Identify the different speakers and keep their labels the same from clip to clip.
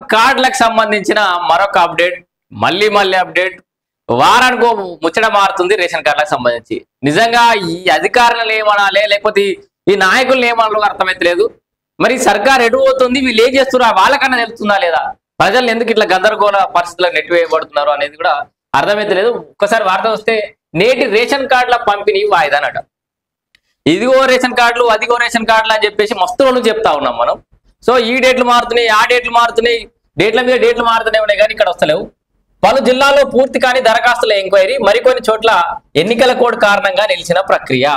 Speaker 1: కార్డులకు సంబంధించిన మరొక అప్డేట్, మళ్ళీ అప్డేట్. వారానికి ముచ్చట మారుతుంది రేషన్ కార్డులకు సంబంధించి. నిజంగా ఈ అధికారులను ఏమనాలి, లేకపోతే ఈ నాయకులను ఏమనాలో అర్థమైతలేదు. మరి సర్కార్ ఎటు పోతుంది, వీళ్ళు ఏం చేస్తున్నారు వాళ్ళకన్నా తెలుస్తుందా లేదా, ప్రజలు ఎందుకు ఇట్లా గందరగోళ పరిస్థితులకు నెట్టివేయబడుతున్నారు అనేది కూడా అర్థమైతలేదు. ఒక్కసారి వార్త వస్తే నేటి రేషన్ కార్డుల పంపిణీ వాయిదానట. ఇదిగో రేషన్ కార్డులు, అదిగో రేషన్ కార్డులు అని చెప్పేసి మస్తు రోజులు చెప్తా ఉన్నాం మనం. సో ఈ డేట్లు మారుతున్నాయి, ఆ డేట్లు మారుతున్నాయి, డేట్ల మీద డేట్లు మారుతూనే ఉన్నాయి, కానీ ఇక్కడ వస్తలేవు. పలు జిల్లాల్లో పూర్తి కాని దరఖాస్తుల ఎంక్వైరీ, మరికొన్ని చోట్ల ఎన్నికల కోడ్ కారణంగా నిలిచిన ప్రక్రియ.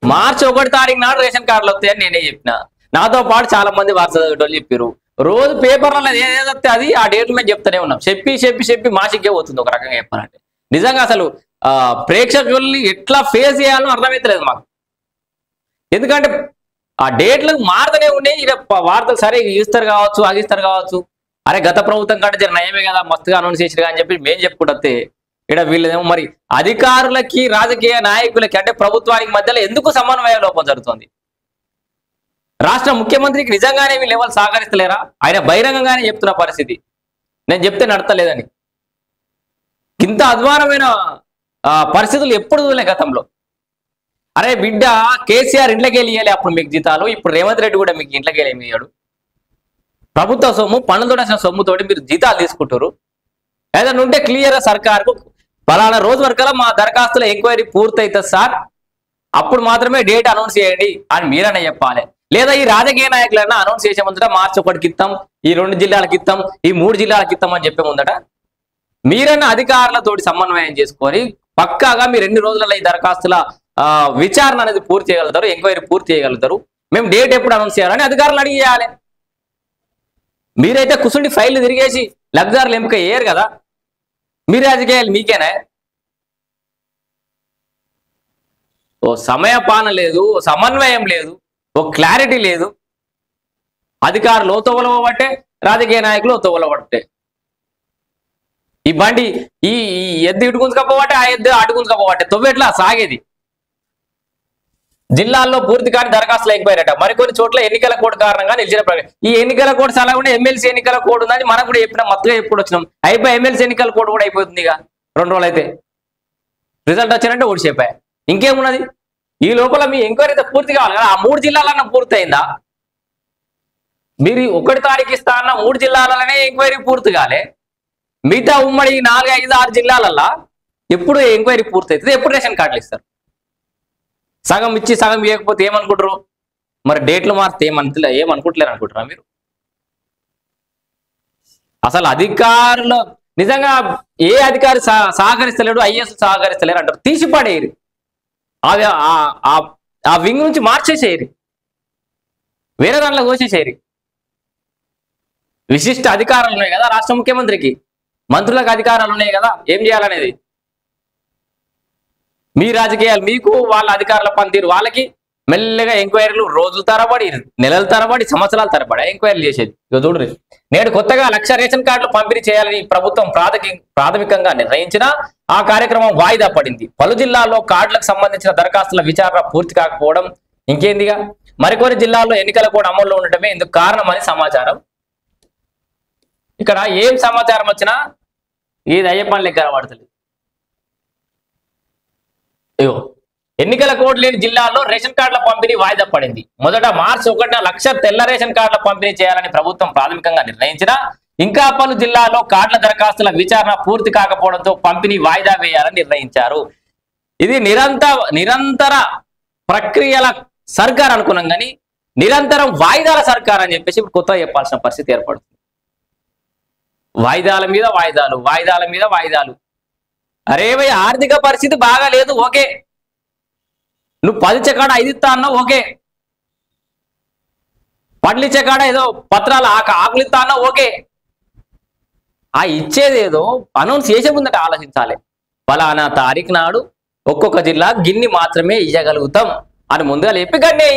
Speaker 1: మార్చి 1 తారీఖు నాడు రేషన్ కార్డులు వస్తాయని నేనే చెప్పిన. నాతో పాటు చాలా మంది వార్త చదివేటోళ్ళు చెప్పారు. రోజు పేపర్లలో ఏదైతే అది ఆ డేట్ల మీద చెప్తూనే ఉన్నాం. చెప్పి మాసికే పోతుంది ఒక రకంగా చెప్పాలంటే. నిజంగా అసలు ప్రేక్షకుల్ని ఎట్లా ఫేస్ చేయాలో అర్థమైతలేదు మాకు. ఎందుకంటే ఆ డేట్లు మారుతూనే ఉన్నాయి. ఇక వార్తలు సరే ఇస్తారు కావచ్చు, ఆగిస్తారు కావచ్చు. అరే గత ప్రభుత్వం కంటే జర నయమే కదా, మస్తుగా అనౌన్స్ చేసిరు అని చెప్పి మేము చెప్పుకుంటే, ఇక్కడ వీళ్ళేమో మరి అధికారులకి రాజకీయ నాయకులకి అంటే ప్రభుత్వానికి మధ్యలో ఎందుకు సమన్వయ లోపం జరుగుతుంది? రాష్ట్ర ముఖ్యమంత్రికి నిజంగానే వీళ్ళు ఎవరు సహకరిస్తలేరా? ఆయన బహిరంగంగానే చెప్తున్న పరిస్థితి నేను చెప్తే నడతలేదని. ఇంత అధ్వానమైన పరిస్థితులు ఎప్పుడు చూడలే గతంలో. అరే బిడ్డ, కేసీఆర్ ఇంట్లోకి వెళ్ళి ఇవ్వాలి అప్పుడు మీకు జీతాలు, ఇప్పుడు రేవంత్ రెడ్డి కూడా మీకు ఇంట్లోకి వెళ్ళి ఏమి ఇయ్యాడు. ప్రభుత్వ సొమ్ము, పన్నుతో వచ్చిన సొమ్ముతోటి మీరు జీతాలు తీసుకుంటారు. ఏదైనా ఉంటే క్లియర్గా సర్కార్కు ఫలానా రోజు వరకల్లా మా దరఖాస్తుల ఎంక్వైరీ పూర్తవుతుంది సార్, అప్పుడు మాత్రమే డేట్ అనౌన్స్ చేయండి అని మీరన్నా చెప్పాలి. లేదా ఈ రాజకీయ నాయకులన్నా అనౌన్స్ చేసే ముందట మార్చి 1కి ఇస్తాం, ఈ 2 జిల్లాలకు ఇస్తాం, ఈ 3 జిల్లాలకు ఇస్తాం అని చెప్పే ముందట మీరన్నా అధికారులతోటి సమన్వయం చేసుకొని పక్కాగా మీరు 2 రోజులలో ఈ దరఖాస్తుల విచారణ అనేది పూర్తి చేయగలుగుతారు, ఎంక్వైరీ పూర్తి చేయగలుగుతారు, మేము డేట్ ఎప్పుడు అనౌన్స్ చేయాలని అధికారులు అడిగేయాలి. మీరైతే కుసుండి ఫైళ్లు తిరిగేసి లబ్ధిదారులు ఎంపిక అయ్యారు కదా, మీరు రాజకీయాలు మీకేనా? ఓ సమయపాలన లేదు, ఓ సమన్వయం లేదు, ఓ క్లారిటీ లేదు. అధికారులు తోవలబట్టే, రాజకీయ నాయకులు తోవలబట్టే. ఈ బండి ఈ ఎద్దు ఇటు గుంజుకపోవట్టే, ఆ ఎద్దు అటు గుంజుకపోవట్టే, తొవ్వెట్లా సాగేది. జిల్లాల్లో పూర్తి కాని దరఖాస్తులు ఎంక్వైరీ, మరికొన్ని చోట్ల ఎన్నికల కోడ్ కారణంగా నిలిచిన ప్రక్రియ. ఈ ఎన్నికల కోడ్ చాలా కూడా ఎమ్మెల్సీ ఎన్నికల కోడ్ ఉందని మనకు కూడా చెప్పినా, మత్తుగా ఎప్పుడు వచ్చినాం. అయిపోయి ఎమ్మెల్సీ ఎన్నికల కోడ్ కూడా అయిపోతుంది. ఇక 2 రోజులు అయితే రిజల్ట్ వచ్చినంటే ఓడిపోయా. ఇంకేమున్నది? ఈ లోపల మీ ఎంక్వైరీ అయితే పూర్తి కావాలి కదా. ఆ 3 జిల్లాలన్నా పూర్తి అయిందా? మీరు 1 తారీఖు ఇస్తా అన్న 3 జిల్లాలనే ఎంక్వైరీ పూర్తి కాలే. మిగతా ఉమ్మడి 4, 5, 6 జిల్లాలల్లా ఎప్పుడు ఎంక్వైరీ పూర్తి అవుతుంది? ఎప్పుడు రేషన్ కార్డులు ఇస్తారు? సగం ఇచ్చి సగం ఇవ్వకపోతే ఏమనుకుంటారు? మరి డేట్లు మారితే ఏమనుకుంటలేరు అనుకుంటారా మీరు? అసలు అధికారులు నిజంగా ఏ అధికారి సహకరిస్తలేడు, ఐఏఎస్ సహకరిస్తలేరు అంటారు. తీసిపడేయరు, ఆ వింగ్ నుంచి మార్చేసేయరు, వేరే దాంట్లో కోసేసేయరు. విశిష్ట అధికారాలు ఉన్నాయి కదా రాష్ట్ర ముఖ్యమంత్రికి, మంత్రులకు అధికారాలు ఉన్నాయి కదా ఏం చేయాలనేది. మీ రాజకీయాలు మీకు, వాళ్ళ అధికారుల పనితీరు వాళ్ళకి. మెల్లగా ఎంక్వైరీలు రోజుల తరబడి, నెలల తరబడి, సంవత్సరాల తరబడి ఎంక్వైరీలు చేసేది. ఇక చూడండి, నేడు కొత్తగా 1,00,000 రేషన్ కార్డులు పంపిణీ చేయాలని ప్రభుత్వం ప్రాథమికంగా నిర్ణయించిన ఆ కార్యక్రమం వాయిదా పడింది. పలు జిల్లాల్లో కార్డులకు సంబంధించిన దరఖాస్తుల విచారణ పూర్తి కాకపోవడం ఇంకేందిగా, మరికొన్ని జిల్లాల్లో ఎన్నికల కోడ్ అమల్లో ఉండటమే ఇందుకు కారణమని సమాచారం. ఇక్కడ ఏం సమాచారం వచ్చినా ఇది అయ్యే పనులకి కనబడుతుంది. అయ్యో, ఎన్నికల కోడ్ లేని జిల్లాల్లో రేషన్ కార్డుల పంపిణీ వాయిదా పడింది. మొదట మార్చి 1న 1,00,000 తెల్ల రేషన్ కార్డుల పంపిణీ చేయాలని ప్రభుత్వం ప్రాథమికంగా నిర్ణయించిన ఇంకా పలు జిల్లాల్లో కార్డుల దరఖాస్తుల విచారణ పూర్తి కాకపోవడంతో పంపిణీ వాయిదా వేయాలని నిర్ణయించారు. ఇది నిరంతర ప్రక్రియల సర్కార్ అనుకున్నాం, కానీ నిరంతరం వాయిదాల సర్కార్ అని చెప్పేసి ఇప్పుడు కొత్తగా చెప్పాల్సిన పరిస్థితి ఏర్పడుతుంది. వాయిదాల మీద వాయిదాలు, వాయిదాల మీద వాయిదాలు. అరే భయ్, ఆర్థిక పరిస్థితి బాగా లేదు, ఓకే. నువ్వు 10 చెకాడ 5 ఇస్తా అన్నావు, ఓకే. పడ్లు ఇచ్చే కాడ ఏదో పత్రాలు ఆకులు ఇస్తా అన్నావు, ఓకే. ఆ ఇచ్చేది ఏదో అనౌన్స్ చేసే ముందట ఆలోచించాలి. ఫలానా తారీఖు నాడు ఒక్కొక్క జిల్లా గిన్ని మాత్రమే ఇవ్వగలుగుతాం అని ముందుగా చెప్పి గన్నే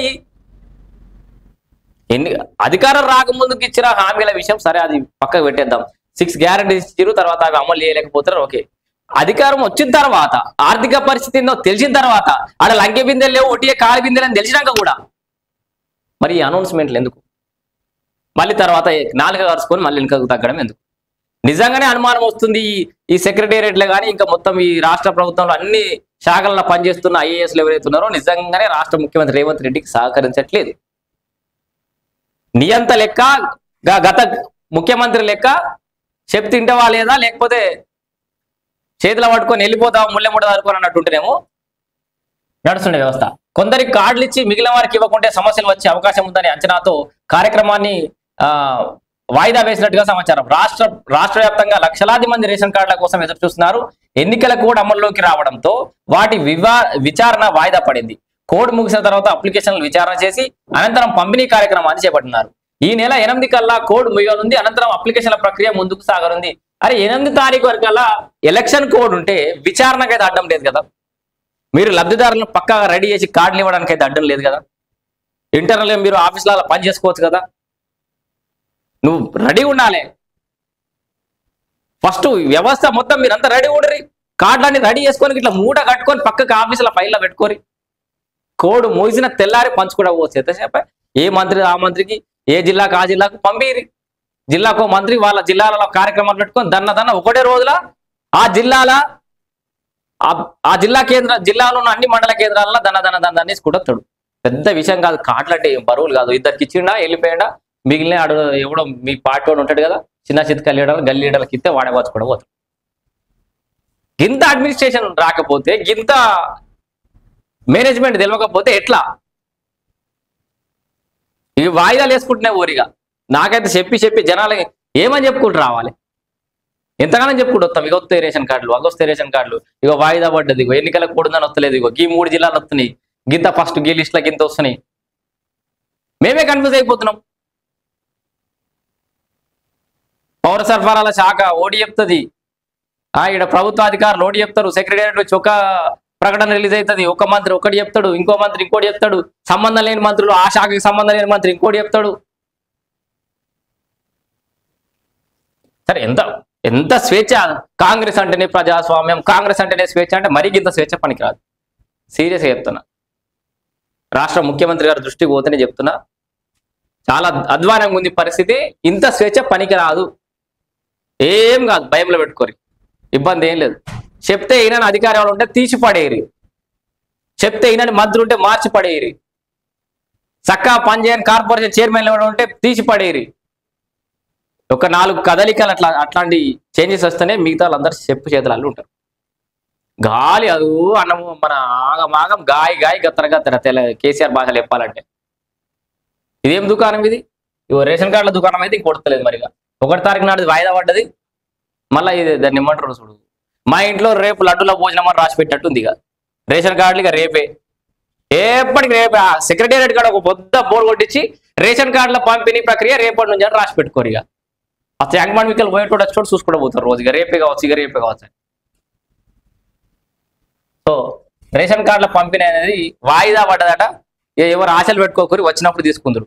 Speaker 1: అధికారం రాకముందుకు ఇచ్చిన హామీల విషయం సరే, అది పక్కకు పెట్టేద్దాం. 6 గ్యారెంటీస్ ఇచ్చారు, తర్వాత అవి అమలు చేయలేకపోతారు, ఓకే. అధికారం వచ్చిన తర్వాత ఆర్థిక పరిస్థితి ఏందో తెలిసిన తర్వాత ఆడ లంకె బిందెలు లేవు, ఒట్టిగా కాలి బిందెలు అని తెలిసినాక కూడా మరి ఈ అనౌన్స్మెంట్లు ఎందుకు? మళ్ళీ తర్వాత నాలుక కరుచుకొని మళ్ళీ వెనుకకు తగ్గడం ఎందుకు? నిజంగానే అనుమానం వస్తుంది ఈ సెక్రటేరియట్లో కానీ ఇంకా మొత్తం ఈ రాష్ట్ర ప్రభుత్వంలో అన్ని శాఖల్లో పనిచేస్తున్న ఐఏఎస్లు ఎవరైతే ఉన్నారో నిజంగానే రాష్ట్ర ముఖ్యమంత్రి రేవంత్ రెడ్డికి సహకరించట్లేదు. నియంత లెక్క గత ముఖ్యమంత్రి లెక్క చెప్తే తింటవా లేదా, లేకపోతే చేతిలో పట్టుకొని వెళ్ళిపోతావా ముళ్ళెముడ అనుకోని అన్నట్టుంటేనేమో నడుస్తుండే వ్యవస్థ. కొందరికి కార్డులు ఇచ్చి మిగిలిన వారికి ఇవ్వకుంటే సమస్యలు వచ్చే అవకాశం ఉందని అంచనాతో కార్యక్రమాన్ని వాయిదా వేసినట్టుగా సమాచారం. రాష్ట్ర వ్యాప్తంగా లక్షలాది మంది రేషన్ కార్డుల కోసం ఎదురు చూస్తున్నారు. ఎన్నికల కోడ్ అమల్లోకి రావడంతో వాటి విచారణ వాయిదా పడింది. కోడ్ ముగిసిన తర్వాత అప్లికేషన్లు విచారణ చేసి అనంతరం పంపిణీ కార్యక్రమాన్ని చేపట్టినారు. ఈ నెల 8 కల్లా కోడ్ ముగియనుంది. అనంతరం అప్లికేషన్ల ప్రక్రియ ముందుకు సాగనుంది. అరే 8 తారీఖు వరకల్లా ఎలక్షన్ కోడ్ ఉంటే విచారణకైతే అడ్డం లేదు కదా. మీరు లబ్ధిదారులను పక్కాగా రెడీ చేసి కార్డులు ఇవ్వడానికి అయితే అడ్డం లేదు కదా. ఇంటర్నల్గా మీరు ఆఫీసులలో పని చేసుకోవచ్చు కదా. నువ్వు రెడీ ఉండాలి. ఫస్ట్ వ్యవస్థ మొత్తం మీరంతా రెడీ ఉండరు. కార్డులన్నీ రెడీ చేసుకొని ఇట్లా మూట కట్టుకొని పక్కకి ఆఫీసుల ఫైల్లో పెట్టుకోరి. కోడ్ మోసిన తెల్లారి పంచుకోవడం పోవచ్చు. ఎంతసేపు ఏ మంత్రి ఆ మంత్రికి, ఏ జిల్లాకు ఆ జిల్లాకు పంపిరి. జిల్లాకు మంత్రి వాళ్ళ జిల్లాలలో కార్యక్రమాలు పెట్టుకొని దన్న ఒకటే రోజుల ఆ జిల్లాలో ఉన్న అన్ని మండల కేంద్రాలలో దన్న తీసుకుంటాడు. పెద్ద విషయం కాదు. కార్డులు అంటే బరువులు కాదు. ఇద్దరికి ఇచ్చిండా వెళ్ళిపోయాడా, మిగిలిన ఆడు ఎవడో మీ పార్టీ వాడు ఉంటాడు కదా, చిన్న చిత్క లీడర్లు గల్లీ లీడర్లకి ఇస్తే వాడే వచ్చుకోవడం పోతాడు. గింత అడ్మినిస్ట్రేషన్ రాకపోతే, గింత మేనేజ్మెంట్ తెలియకపోతే ఎట్లా? ఇవి వాయిదాలు వేసుకుంటున్నాయి ఓరిగా. నాకైతే చెప్పి జనాలకి ఏమని చెప్పుకుంటూ రావాలి? ఎంతగానో చెప్పుకుంటూ వస్తాం. ఇక వస్తాయి రేషన్ కార్డులు, వస్తాయి రేషన్ కార్డులు, ఇక వాయిదా పడ్డది, ఇగో ఎన్నికలకు కూడదని వస్తలేదు, ఇగో ఈ 3 జిల్లాలు వస్తున్నాయి, గింత ఫస్ట్ గీ లిస్టుల గింత వస్తున్నాయి. మేమే కన్ఫ్యూజ్ అయిపోతున్నాం. పౌర సరఫరాల శాఖ ఓడి చెప్తుంది, ఇక్కడ ప్రభుత్వ అధికారులు ఓడి చెప్తారు, సెక్రటేరియట్ నుంచి ఒక ప్రకటన రిలీజ్ అవుతుంది, ఒక మంత్రి ఒకటి చెప్తాడు, ఇంకో మంత్రి ఇంకోటి చెప్తాడు, సంబంధం లేని మంత్రులు ఆ శాఖకి సంబంధం లేని మంత్రి ఇంకోటి చెప్తాడు. సరే ఎంత స్వేచ్ఛ? కాంగ్రెస్ అంటేనే ప్రజాస్వామ్యం, కాంగ్రెస్ అంటేనే స్వేచ్ఛ అంటే మరీ ఇంత స్వేచ్ఛ పనికిరాదు. సీరియస్గా చెప్తున్నా. రాష్ట్ర ముఖ్యమంత్రి గారి దృష్టికి పోతేనే చెప్తున్నా. చాలా అధ్వానంగా ఉంది పరిస్థితి. ఇంత స్వేచ్ఛ పనికిరాదు. ఏం కాదు, భయంలో పెట్టుకోరి, ఇబ్బంది ఏం లేదు. చెప్తే ఈయన అధికారి వాళ్ళు ఉంటే తీసి పడేయరి, చెప్తే ఈయన మంత్రి ఉంటే మార్చి పడేయరి, చక్కగా పనిచేయని కార్పొరేషన్ చైర్మన్ ఎవరు ఉంటే తీసి పడేయరి. ఒక 4 కదలికలు అట్లాంటి చేంజెస్ వస్తేనే మిగతా వాళ్ళందరూ చెప్పు చేతులు ఉంటారు. గాలి అది అన్నము మన ఆగమాగం గాయి గత్తర కేసీఆర్ భాషలు చెప్పాలంటే. ఇదేం దుకాణం ఇది? ఇగో రేషన్ కార్డుల దుకాణం అయితే కొడతలేదు. మరిగా 1 తారీఖు నాడు వాయిదా పడ్డది. మళ్ళీ ఇది దాన్ని ఏమంటారు చూడు, మా ఇంట్లో రేపు లడ్డుల భోజనం అని రాసి పెట్టినట్టుంది. ఇక రేషన్ కార్డులు ఇక రేపే, ఎప్పటికి రేపే. సెక్రటేరియట్ కాడ ఒక పెద్ద బోర్డు కొట్టించి రేషన్ కార్డుల పంపిణీ ప్రక్రియ రేపటి నుంచి అని రాసి పెట్టుకోరు. ఇక ఆ ట్యాంక్మాన్ మీకల్ పోయేటోడు వచ్చేటోడు చూసుకుంటూ పోతారు రోజు. ఇక రేపే కావచ్చు. సో రేషన్ కార్డుల పంపిణీ అనేది వాయిదా పడ్డదట. ఎవరు ఆశలు పెట్టుకోకూరి, వచ్చినప్పుడు తీసుకుందరు.